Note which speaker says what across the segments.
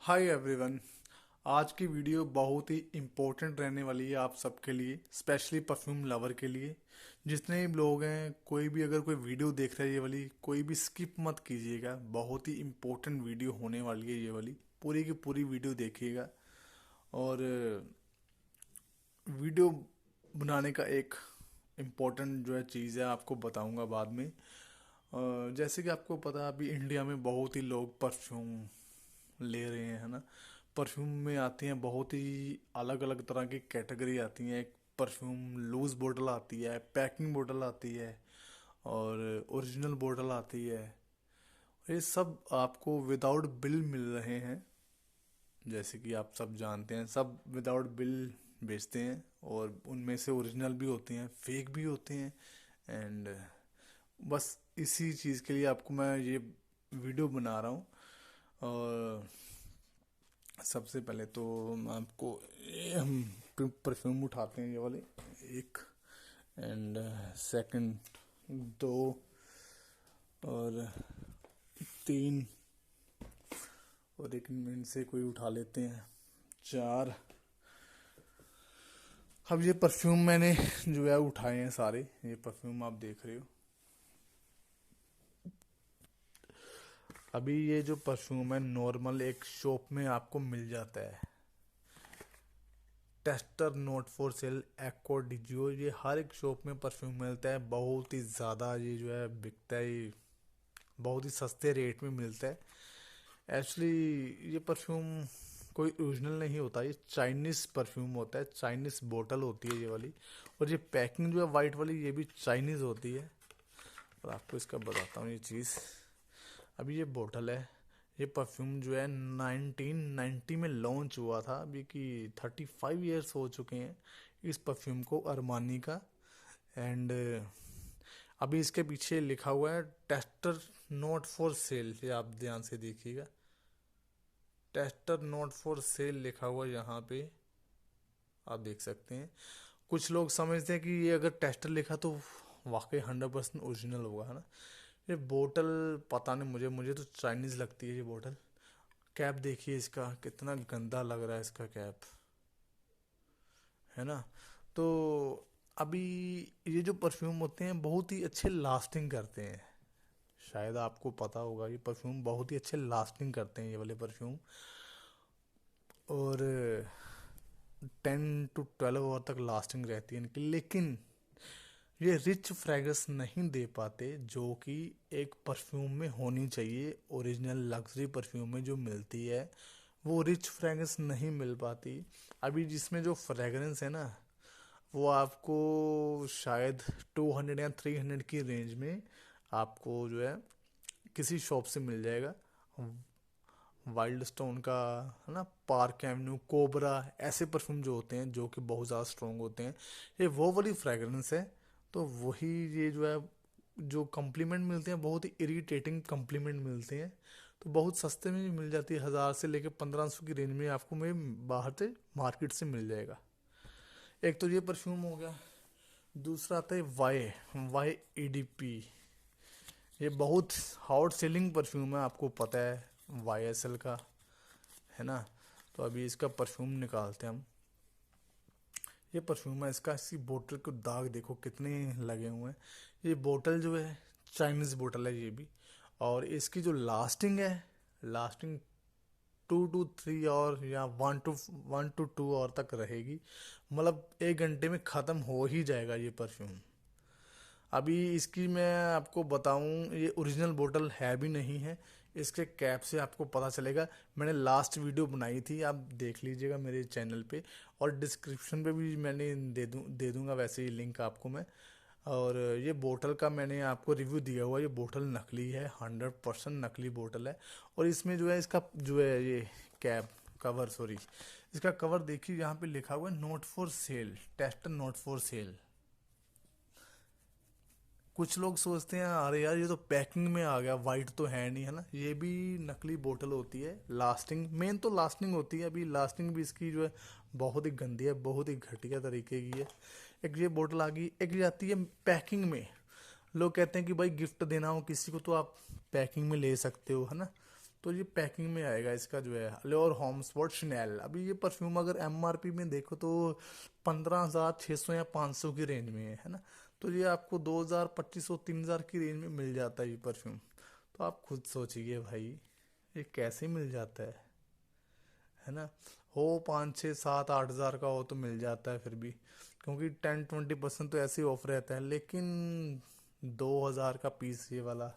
Speaker 1: Hi everyone. आज की video बहुत ही इम्पोर्टेंट रहने वाली है आप सबके लिए, स्पेशली परफ्यूम लवर के लिए। जितने भी लोग हैं, कोई भी अगर कोई वीडियो देख रहा है ये वाली, कोई भी स्किप मत कीजिएगा। बहुत ही इम्पोर्टेंट वीडियो होने वाली है ये वाली। पूरी की पूरी वीडियो देखिएगा। और वीडियो बनाने का एक इम्पोर्टेंट जो है चीज़ है, आपको बताऊंगा बाद में। जैसे कि आपको पता है, अभी इंडिया में बहुत ही लोग परफ्यूम ले रहे हैं, है ना। परफ्यूम में आती हैं बहुत ही अलग अलग तरह की कैटेगरी आती हैं। एक परफ्यूम लूज बोतल आती है, पैकिंग बोतल आती है, और ओरिजिनल बोतल आती है। ये सब आपको विदाउट बिल मिल रहे हैं। जैसे कि आप सब जानते हैं, सब विदाउट बिल बेचते हैं, और उनमें से ओरिजिनल भी होते हैं, फेक भी होते हैं। एंड बस इसी चीज़ के लिए आपको मैं ये वीडियो बना रहा हूँ। और सबसे पहले तो हम आपको हम परफ्यूम उठाते हैं ये वाले, एक, एंड सेकंड दो, और तीन, और एक मिनट से कोई उठा लेते हैं, चार। अब ये परफ्यूम मैंने जो है उठाए हैं सारे। ये परफ्यूम आप देख रहे हो। अभी ये जो परफ्यूम है नॉर्मल एक शॉप में आपको मिल जाता है। टेस्टर, नोट फॉर सेल, एक्को, डिजियो, ये हर एक शॉप में परफ्यूम मिलता है। बहुत ही ज़्यादा ये जो है बिकता है, ये बहुत ही सस्ते रेट में मिलता है। एक्चुअली ये परफ्यूम कोई ओरिजिनल नहीं होता, ये चाइनीज़ परफ्यूम होता है। चाइनीज़ बोतल होती है ये वाली, और ये पैकिंग जो है वाइट वाली, ये भी चाइनीज़ होती है। और आपको इसका बताता हूँ ये चीज़। अभी ये बोतल है, ये परफ्यूम जो है 1990 में लॉन्च हुआ था। अभी की 35 ईयर्स हो चुके हैं इस परफ्यूम को, अरमानी का। एंड अभी इसके पीछे लिखा हुआ है टेस्टर नॉट फॉर सेल। ये आप ध्यान से देखिएगा, टेस्टर नॉट फॉर सेल लिखा हुआ है यहाँ पे, आप देख सकते हैं। कुछ लोग समझते हैं कि ये अगर टेस्टर लिखा तो वाकई 100% ओरिजिनल होगा, है ना। ये बोतल पता नहीं, मुझे तो चाइनीज़ लगती है ये बोतल। कैप देखिए इसका, कितना गंदा लग रहा है इसका कैप, है ना। तो अभी ये जो परफ्यूम होते हैं बहुत ही अच्छे लास्टिंग करते हैं। शायद आपको पता होगा, ये परफ्यूम बहुत ही अच्छे लास्टिंग करते हैं ये वाले परफ्यूम। और 10 to 12 आवर तक लास्टिंग रहती है इनकी। लेकिन ये रिच फ्रेग्रेंस नहीं दे पाते जो कि एक परफ्यूम में होनी चाहिए। ओरिजिनल लग्जरी परफ्यूम में जो मिलती है वो रिच फ्रेग्रेंस नहीं मिल पाती। अभी जिसमें जो फ्रेग्रेंस है ना, वो आपको शायद 200 या 300 की रेंज में आपको जो है किसी शॉप से मिल जाएगा। वाइल्ड स्टोन का, है ना, पार्क एवेन्यू, कोबरा, ऐसे परफ्यूम जो होते हैं जो कि बहुत ज़्यादा स्ट्रॉन्ग होते हैं, ये वो वाली फ्रेगरेंस है। तो वही ये जो है, जो कम्प्लीमेंट मिलते हैं बहुत ही इरिटेटिंग कम्प्लीमेंट मिलते हैं। तो बहुत सस्ते में भी मिल जाती है, 1000 से लेकर 1500 की रेंज में आपको मैं बाहर से मार्केट से मिल जाएगा। एक तो ये परफ्यूम हो गया। दूसरा आता है वाई, YEDP। ये बहुत हॉट सेलिंग परफ्यूम है, आपको पता है, YSL का, है ना। तो अभी इसका परफ्यूम निकालते हैं हम। ये परफ्यूम है इसका, इसकी बोतल को दाग देखो कितने लगे हुए हैं। ये बोतल जो है चाइनीज़ बोतल है ये भी। और इसकी जो लास्टिंग है, लास्टिंग 2 to 3 और या 1 to 2 और तक रहेगी। मतलब 1 घंटे में ख़त्म हो ही जाएगा ये परफ्यूम। अभी इसकी मैं आपको बताऊं, ये ओरिजिनल बोतल है भी नहीं है। इसके कैप से आपको पता चलेगा। मैंने लास्ट वीडियो बनाई थी, आप देख लीजिएगा मेरे चैनल पे, और डिस्क्रिप्शन पे भी मैंने दे दूंगा वैसे ही लिंक आपको मैं। और ये बोतल का मैंने आपको रिव्यू दिया हुआ, ये बोतल नकली है, 100% नकली बोतल है। और इसमें जो है इसका जो है ये कैप कवर, सॉरी, इसका कवर देखिए, यहाँ पे लिखा हुआ है not for sale, test not for sale. कुछ लोग सोचते हैं अरे यार ये तो पैकिंग में आ गया, वाइट तो है नहीं, है ना। ये भी नकली बोतल होती है। लास्टिंग मेन तो लास्टिंग होती है। अभी लास्टिंग भी इसकी जो है बहुत ही गंदी है, बहुत ही घटिया तरीके की है। एक ये बोतल आ गई, एक ये आती है पैकिंग में। लोग कहते हैं कि भाई गिफ्ट देना हो किसी को तो आप पैकिंग में ले सकते हो, है ना। तो ये पैकिंग में आएगा इसका जो है अलोर होम स्पॉट शनेल। अभी ये परफ्यूम अगर एमआरपी में देखो तो 15,600 या 500 की रेंज में है ना। तो ये आपको 2,000 2500 3,000 की रेंज में मिल जाता है ये परफ्यूम। तो आप खुद सोचिए भाई ये कैसे मिल जाता है ना। हो 5 6 7 8 हज़ार का हो तो मिल जाता है फिर भी, क्योंकि 10 20% तो ऐसे ही ऑफ रहता है। लेकिन 2,000 का पीस ये वाला,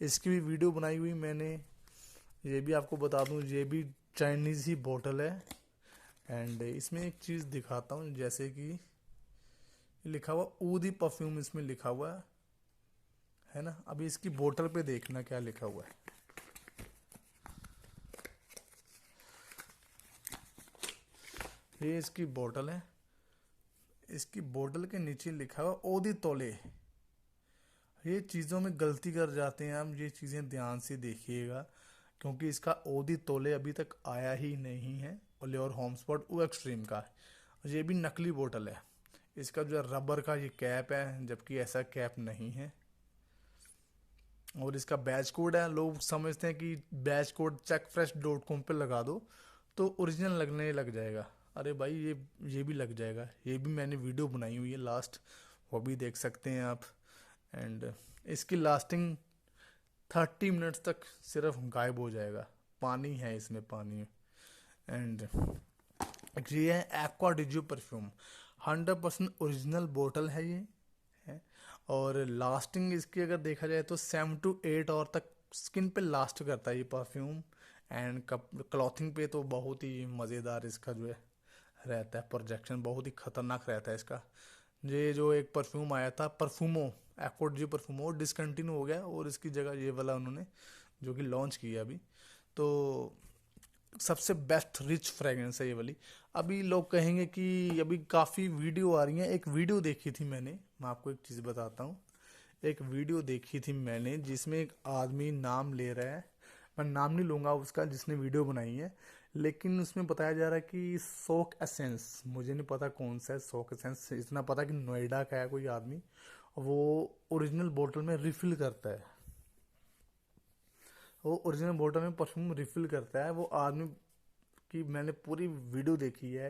Speaker 1: इसकी भी वीडियो बनाई हुई मैंने। ये भी आपको बता दूं, ये भी चाइनीज़ ही बोतल है। एंड इसमें एक चीज़ दिखाता हूँ, जैसे कि लिखा हुआ ऊदी परफ्यूम इसमें लिखा हुआ है ना। अभी इसकी बोतल पे देखना क्या लिखा हुआ है। ये इसकी बोतल है, इसकी बोतल के नीचे लिखा हुआ ओदी तोले। ये चीज़ों में गलती कर जाते हैं हम, ये चीज़ें ध्यान से देखिएगा, क्योंकि इसका ओदी तोले अभी तक आया ही नहीं है। और होम स्पॉट वो एक्सट्रीम का है। ये भी नकली बोतल है। इसका जो है रबर का ये कैप है, जबकि ऐसा कैप नहीं है। और इसका बैच कोड है। लोग समझते हैं कि बैच कोड checkfresh.com पे लगा दो तो ओरिजिनल लगने लग जाएगा। अरे भाई ये भी लग जाएगा। ये भी मैंने वीडियो बनाई हुई है लास्ट, वो भी देख सकते हैं आप। एंड इसकी लास्टिंग 30 मिनट्स तक सिर्फ गायब हो जाएगा। पानी है इसमें, पानी। एंड ये है एक्वा डिजू परफ्यूम, 100% ओरिजिनल बोतल है ये है। और लास्टिंग इसकी अगर देखा जाए तो 7 to 8 और तक स्किन पे लास्ट करता है ये परफ्यूम। एंड क्लॉथिंग पे तो बहुत ही मज़ेदार इसका जो है रहता है। प्रोजेक्शन बहुत ही खतरनाक रहता है इसका। ये जो एक परफ्यूम आया था परफ्यूमो, एक्वा जी परफ्यूमो, डिसकंटिन्यू हो गया और इसकी जगह ये वाला उन्होंने जो कि लॉन्च किया अभी। तो सबसे बेस्ट रिच फ्रेग्रेंस है ये वाली। अभी लोग कहेंगे कि अभी काफ़ी वीडियो आ रही हैं। एक वीडियो देखी थी मैंने, मैं आपको एक चीज़ बताता हूँ। एक वीडियो देखी थी मैंने जिसमें एक आदमी नाम ले रहा है, मैं नाम नहीं लूँगा उसका जिसने वीडियो बनाई है, लेकिन उसमें बताया जा रहा है कि सोक एसेंस, मुझे नहीं पता कौन सा है सोक एसेंस, इतना पता कि नोएडा का है कोई आदमी, वो ओरिजिनल बोतल में रिफ़िल करता है। वो ओरिजिनल बोतल में परफ्यूम रिफ़िल करता है वो आदमी की। मैंने पूरी वीडियो देखी है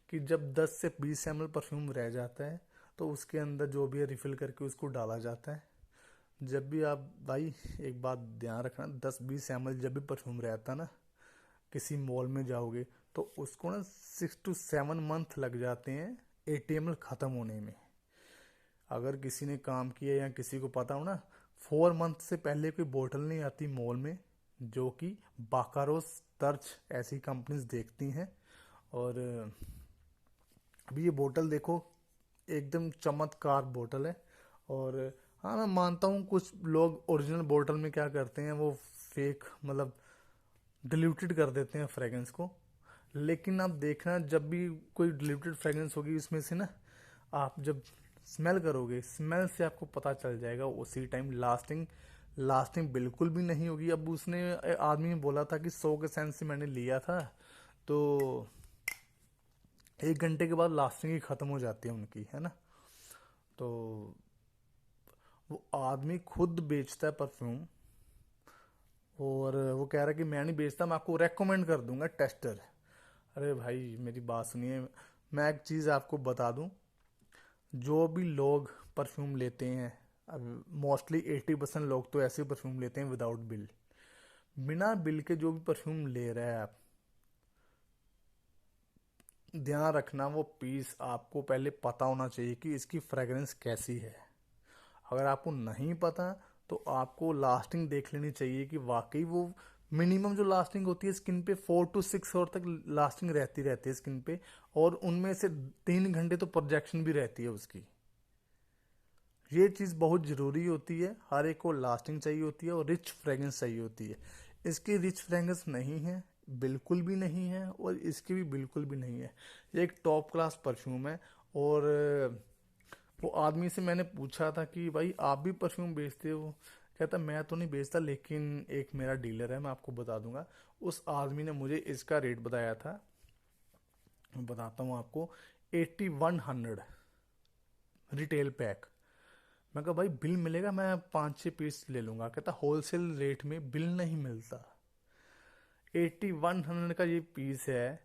Speaker 1: कि जब 10 से 20 ml परफ्यूम रह जाता है तो उसके अंदर जो भी है रिफ़िल करके उसको डाला जाता है। जब भी आप भाई एक बात ध्यान रखना, 10-20 ml जब भी परफ्यूम रहता है ना, किसी मॉल में जाओगे तो उसको ना 6 to 7 मंथ लग जाते हैं 80 ml ख़त्म होने में। अगर किसी ने काम किया या किसी को पता हो ना, 4 मंथ से पहले कोई बोतल नहीं आती मॉल में, जो कि बाकारोस तर्च ऐसी कंपनीज देखती हैं। और अभी ये बोतल देखो, एकदम चमत्कार बोतल है। और हाँ, मैं मानता हूँ कुछ लोग ओरिजिनल बोतल में क्या करते हैं, वो फेक मतलब डिल्यूटेड कर देते हैं फ्रेग्रेंस को। लेकिन आप देखना, जब भी कोई डिल्यूटेड फ्रेग्रेंस होगी उसमें से ना, आप जब स्मेल करोगे, स्मेल से आपको पता चल जाएगा उसी टाइम। लास्टिंग बिल्कुल भी नहीं होगी। अब उसने आदमी ने बोला था कि 100 के सेंस से मैंने लिया था, तो 1 घंटे के बाद लास्टिंग ही ख़त्म हो जाती है उनकी, है ना। तो वो आदमी खुद बेचता है परफ्यूम, और वो कह रहा है कि मैं नहीं बेचता, मैं आपको रेकमेंड कर दूंगा टेस्टर। अरे भाई मेरी बात सुनिए, मैं एक चीज़ आपको बता दूं, जो भी लोग परफ्यूम लेते हैं, अब मोस्टली 80% लोग तो ऐसे परफ्यूम लेते हैं विदाउट बिल। बिना बिल के जो भी परफ्यूम ले रहे हैं आप, ध्यान रखना वो पीस आपको पहले पता होना चाहिए कि इसकी फ्रेग्रेंस कैसी है। अगर आपको नहीं पता तो आपको लास्टिंग देख लेनी चाहिए कि वाकई वो मिनिमम जो लास्टिंग होती है स्किन पे 4 to 6 आवर तक लास्टिंग रहती है स्किन पे। और उनमें से 3 घंटे तो प्रोजेक्शन भी रहती है उसकी। ये चीज़ बहुत ज़रूरी होती है। हर एक को लास्टिंग चाहिए होती है और रिच फ्रेग्रेंस चाहिए होती है। इसकी रिच फ्रेग्रेंस नहीं है, बिल्कुल भी नहीं है, और इसकी भी बिल्कुल भी नहीं है। ये एक टॉप क्लास परफ्यूम है। और वो आदमी से मैंने पूछा था कि भाई आप भी परफ्यूम बेचते हो? कहता मैं तो नहीं बेचता, लेकिन एक मेरा डीलर है, मैं आपको बता दूंगा। उस आदमी ने मुझे इसका रेट बताया था, मैं बताता हूँ आपको, 8100 रिटेल पैक। मैं कहा भाई बिल मिलेगा, मैं 5-6 पीस ले लूंगा। कहता होलसेल रेट में बिल नहीं मिलता। 8100 का ये पीस है।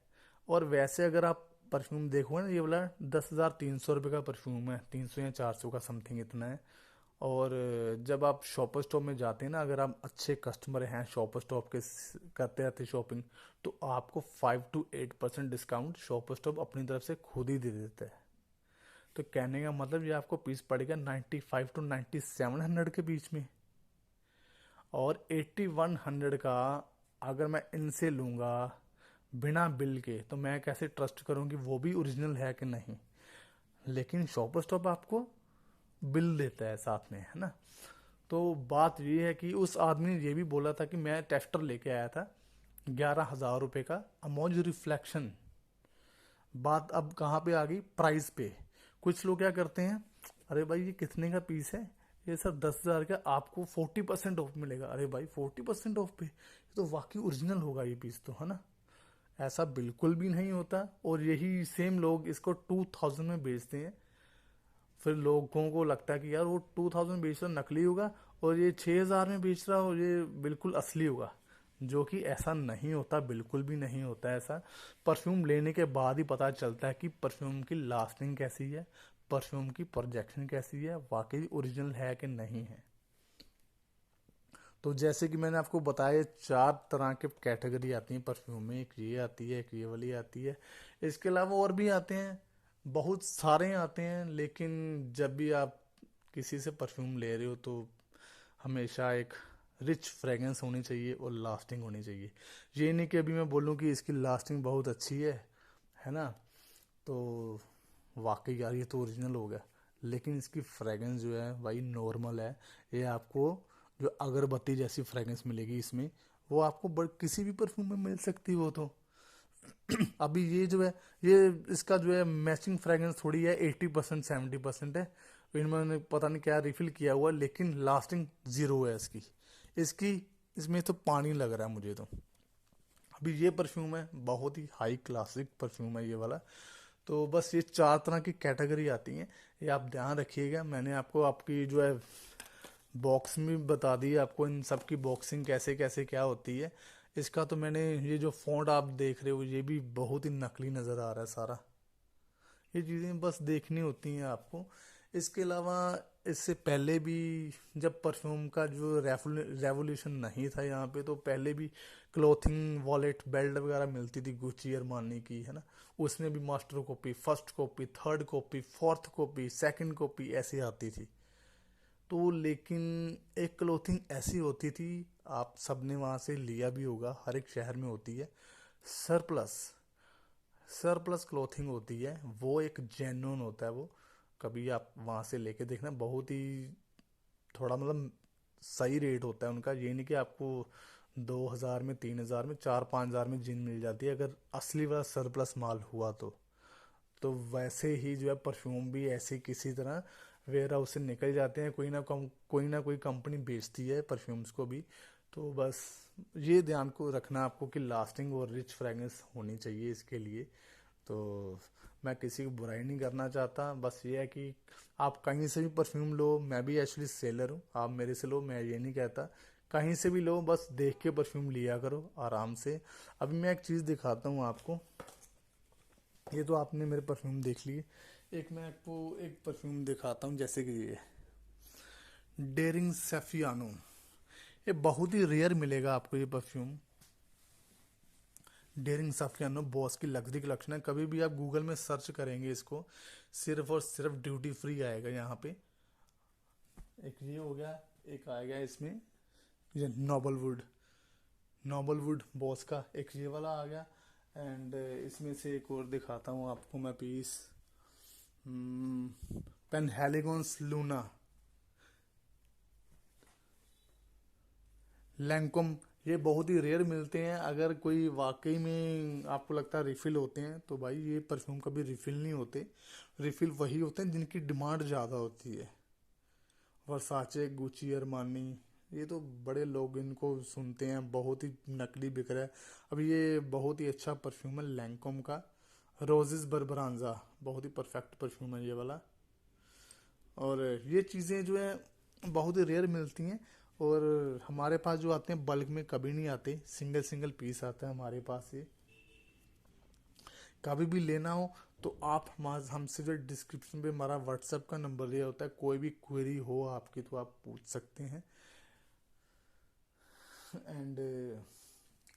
Speaker 1: और वैसे अगर आप परफ्यूम देखो ना, ये वाला 10,300 रुपये का परफ्यूम है, 300 या 400 का समथिंग इतना है। और जब आप शॉपर स्टॉप में जाते हैं ना, अगर आप अच्छे कस्टमर हैं शॉपर स्टॉप के, करते रहते शॉपिंग, तो आपको 5 to 8% डिस्काउंट शॉपर स्टॉप अपनी तरफ से खुद ही दे देता है। तो कहने का मतलब ये आपको पीस पड़ेगा 95 to 9700 के बीच में। और 8100 का अगर मैं इनसे लूँगा बिना बिल के, तो मैं कैसे ट्रस्ट करूँ कि वो भी ओरिजिनल है कि नहीं। लेकिन शॉपर स्टॉप आपको बिल देता है साथ में, है ना। तो बात ये है कि उस आदमी ने ये भी बोला था कि मैं टेस्टर लेके आया था 11,000 रुपये का, अमोज रिफ्लेक्शन। बात अब कहाँ पे आ गई, प्राइस पे। कुछ लोग क्या करते हैं, अरे भाई ये कितने का पीस है, ये सर 10,000 का, आपको 40% ऑफ मिलेगा। अरे भाई 40% ऑफ पे, ये तो वाकई ओरिजिनल होगा ये पीस तो, है ना। ऐसा बिल्कुल भी नहीं होता। और यही सेम लोग इसको 2000 में बेचते हैं। फिर लोगों को लगता है कि यार वो 2000 बेच रहा नकली होगा, और ये 6000 में बेच रहा हो ये बिल्कुल असली होगा। जो कि ऐसा नहीं होता, बिल्कुल भी नहीं होता ऐसा। परफ्यूम लेने के बाद ही पता चलता है कि परफ्यूम की लास्टिंग कैसी है, परफ्यूम की प्रोजेक्शन कैसी है, वाकई ओरिजिनल है कि नहीं है। तो जैसे कि मैंने आपको बताया 4 तरह के कैटेगरी आती हैं परफ्यूम में, एक ये आती है, एक ये वाली आती है। इसके अलावा और भी आते हैं, बहुत सारे आते हैं। लेकिन जब भी आप किसी से परफ्यूम ले रहे हो तो हमेशा एक रिच फ्रेगरेंस होनी चाहिए और लास्टिंग होनी चाहिए। ये नहीं कि अभी मैं बोलूँ कि इसकी लास्टिंग बहुत अच्छी है ना, तो वाकई यार ये तो ओरिजिनल हो गया। लेकिन इसकी फ्रेगरेंस जो है भाई नॉर्मल है। ये आपको जो अगरबत्ती जैसी फ्रेगरेंस मिलेगी इसमें, वो आपको किसी भी परफ्यूम में मिल सकती हो तो। अभी ये जो है, ये इसका जो है मैचिंग फ्रेगरेंस थोड़ी है, 80% 70% है। इन्होंने पता नहीं क्या रिफिल किया हुआ, लेकिन लास्टिंग जीरो है इसकी। इसकी इसमें तो पानी लग रहा है मुझे तो। अभी ये परफ्यूम है, बहुत ही हाई क्लासिक परफ्यूम है ये वाला। तो बस ये 4 तरह की कैटेगरी आती हैं, ये आप ध्यान रखिएगा। मैंने आपको आपकी जो है बॉक्स में बता दी आपको इन सब की बॉक्सिंग कैसे कैसे क्या होती है। इसका तो मैंने, ये जो फॉन्ट आप देख रहे हो ये भी बहुत ही नकली नज़र आ रहा है सारा। ये चीज़ें बस देखनी होती हैं आपको। इसके अलावा इससे पहले भी जब परफ्यूम का जो रेवोल्यूशन नहीं था यहाँ पे, तो पहले भी क्लोथिंग वॉलेट बेल्ट वगैरह मिलती थी गुच्ची अरमानी की, है ना। उसमें भी master copy, first copy, third copy, fourth copy, second copy ऐसी आती थी। तो लेकिन एक क्लोथिंग ऐसी होती थी, आप सबने वहाँ से लिया भी होगा, हर एक शहर में होती है, सरप्लस। सरप्लस क्लोथिंग होती है, वो एक जेन्युइन होता है वो। कभी आप वहाँ से लेके देखना, बहुत ही थोड़ा मतलब सही रेट होता है उनका। ये नहीं कि आपको 2,000 में, 3,000 में, 4-5 हज़ार में जिन मिल जाती है अगर असली वाला सरप्लस माल हुआ तो वैसे ही जो है परफ्यूम भी ऐसे किसी तरह वेयर हाउस से निकल जाते हैं। कोई ना कोई कंपनी बेचती है परफ्यूम्स को भी। तो बस ये ध्यान को रखना आपको कि लास्टिंग और रिच फ्रेगनेंस होनी चाहिए इसके लिए। तो मैं किसी को बुराई नहीं करना चाहता, बस ये है कि आप कहीं से भी परफ्यूम लो, मैं भी एक्चुअली सेलर हूँ, आप मेरे से लो, मैं ये नहीं कहता। कहीं से भी लो, बस देख के परफ्यूम लिया करो आराम से। अभी मैं एक चीज़ दिखाता हूँ आपको। ये तो आपने मेरे परफ्यूम देख लिए, एक मैं आपको एक परफ्यूम दिखाता हूँ, जैसे कि ये डेरिंग सेफियानो। ये बहुत ही रेयर मिलेगा आपको ये परफ्यूम। डेरिंग सेफियानो बॉस की लग्जरी कलेक्शन है। कभी भी आप गूगल में सर्च करेंगे इसको, सिर्फ और सिर्फ ड्यूटी फ्री आएगा यहाँ पे। एक ये हो गया, एक आ गया इसमें ये नोबलवुड बॉस का, एक ये वाला आ गया। एंड इसमें से एक और दिखाता हूँ आपको मैं पीस, पेनहेलिगॉन्स लूना लैंकोम। ये बहुत ही रेयर मिलते हैं। अगर कोई वाकई में आपको लगता है रिफिल होते हैं, तो भाई ये परफ्यूम कभी रिफिल नहीं होते। रिफिल वही होते हैं जिनकी डिमांड ज़्यादा होती है। वर्साचे, गुची, अरमानी, ये तो बड़े लोग इनको सुनते हैं, बहुत ही नकली बिक रहा है। अब ये बहुत ही अच्छा परफ्यूम है लैंकोम का, रोजेस बर्बरांजा, बहुत ही परफेक्ट परफ्यूम है ये वाला। और ये चीज़ें जो है बहुत ही रेयर मिलती हैं। और हमारे पास जो आते हैं बल्क में कभी नहीं आते, सिंगल सिंगल पीस आता है हमारे पास ये। कभी भी लेना हो तो आप हमसे जो डिस्क्रिप्शन पे हमारा व्हाट्सएप का नंबर दिया होता है, कोई भी क्वेरी हो आपकी तो आप पूछ सकते हैं। And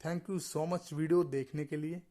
Speaker 1: thank you so much video देखने के लिए।